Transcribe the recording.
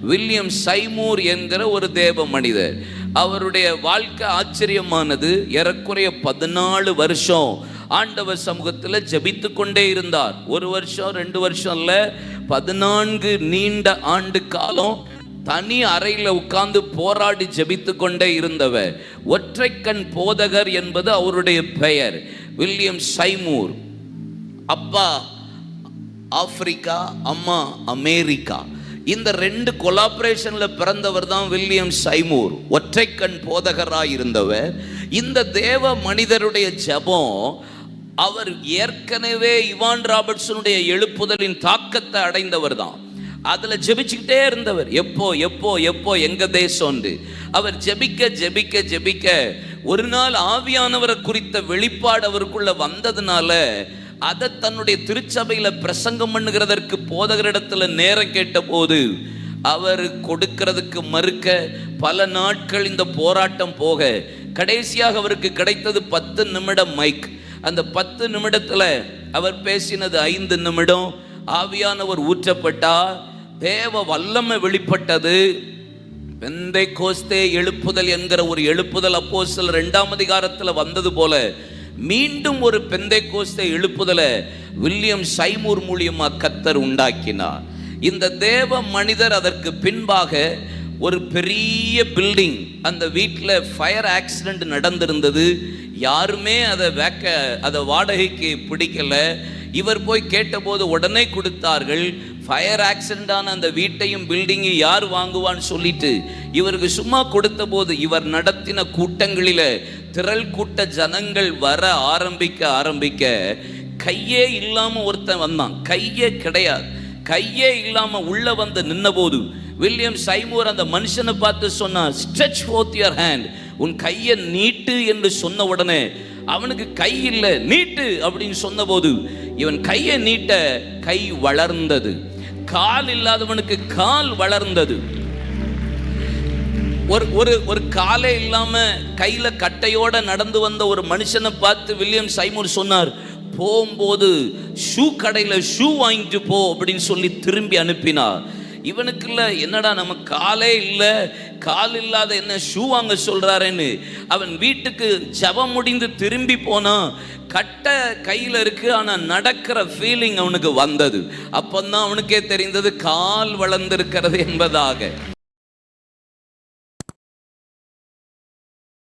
William சைமூர் என்கிற ஒரு தேவ மனிதர். அவருடைய வாழ்க்கை ஆச்சரியமானது. ஏறக்குறைய 14 வருஷம் ஆண்டவர் சமூகத்தில் ஜெபித்து கொண்டே இருந்தார். 1 வருஷம் 2 வருஷம் இல்ல, 14 நீண்ட ஆண்டு காலம் தனி அறையில் உட்கார்ந்து போராடி ஜெபித்து கொண்டே இருந்தவர். ஒற்றைக்கண் போதகர் என்பது அவருடைய பெயர். வில்லியம் சைமூர். அப்பா ஆப்பிரிக்கா, அம்மா அமெரிக்கா. இந்த 2 கொலாபரேஷன்ல பிறந்தவர் தான் வில்லியம் சைமூர். ஒற்றைக்கண் போதகராய் இருந்தவர். இந்த தேவ மனிதருடைய ஜெபம், அவர் ஏற்கனவே இவான் ராபர்ட்சனுடைய எழுப்புதலின் தாக்கத்தை அடைந்தவர் தான். அதுல ஜெபிச்சுக்கிட்டே இருந்தவர். எப்போ எப்போ எப்போ எங்க தேசம். அவர் ஜெபிக்க ஜெபிக்க ஜெபிக்க ஒரு நாள் ஆவியானவரை குறித்த வெளிப்பாடு அவருக்குள்ள வந்ததுனால அதை தன்னுடைய திருச்சபையில பிரசங்கம் பண்ணுகிறதற்கு போதகரிடத்துல நேரம் கேட்ட போது அவர் கொடுக்கிறதுக்கு மறுக்க பல நாட்கள் இந்த போராட்டம் போக கடைசியாக அவருக்கு கிடைத்தது 10 நிமிடம் மைக். அந்த 10 நிமிடத்துல அவர் பேசினது 5 நிமிடம். ஆவியானவர் ஊற்றப்பட்டார், தேவ வல்லமை வெளிப்பட்டது. பெந்தைக்கோஸ்தே எழுப்புதல் என்கிற ஒரு எழுப்புதல் அப்போஸ்தலர் 2ஆம் அதிகாரத்தில் வந்தது போல மீண்டும் ஒரு பெந்தைக்கோஸ்தே எழுப்புதலை வில்லியம் சைமூர் மூலியமா கர்த்தர் உண்டாக்கினார். இந்த தேவ மனிதர் அதற்கு பின்பாக ஒரு பெரிய பில்டிங், அந்த வீட்டில் ஃபயர் ஆக்சிடென்ட் நடந்திருந்தது. யாருமே அதை வாடகைக்கு பிடிக்கல. இவர் போய் கேட்டபோது உடனே கொடுத்தார்கள். ஃபயர் ஆக்சிடென்டான அந்த வீட்டையும் பில்டிங்கையும் யார் வாங்குவான்னு சொல்லிட்டு இவருக்கு சும்மா கொடுத்த போது இவர் நடத்தின கூட்டங்களில் திரள் கூட்ட ஜனங்கள் வர ஆரம்பிக்க கையே இல்லாம ஒருத்தன் வந்தான். கையே கிடையாது. கையே இல்லாம உள்ள வந்து நின்ன போது வில்லியம் சைமூர் அந்த மனுஷனை பார்த்து சொன்னார், ஸ்ட்ரெச் forth your hand, உன் கையை நீட்டு என்று சொன்ன உடனே அவனுக்கு கை இல்லை, நீட்டு அப்படின்னு சொன்ன போது இவன் கையை நீட்ட கை வளர்ந்தது. கால் இல்லாதவனுக்கு கால் வளர்ந்தது. ஒரு காலே இல்லாம கையில கட்டையோட நடந்து வந்த ஒரு மனுஷனை பார்த்து வில்லியம் சைமூர் சொன்னார், போகும்போது ஷூ கடையில ஷூ வாங்கிட்டு போ அப்படின்னு சொல்லி திரும்பி அனுப்பினார். இவனுக்கு இல்ல, என்னடா நம்ம காலே இல்லை, கால் இல்லாத என்ன ஷூ வாங்க சொல்றாருன்னு அவன் வீட்டுக்கு ஜெபம் முடிந்து திரும்பி போனா கட்டை கையில இருக்கு, ஆனா நடக்கிற ஃபீலிங் அவனுக்கு வந்தது. அப்பந்தான் அவனுக்கே தெரிந்தது கால் வளர்ந்திருக்கிறது என்பதாக.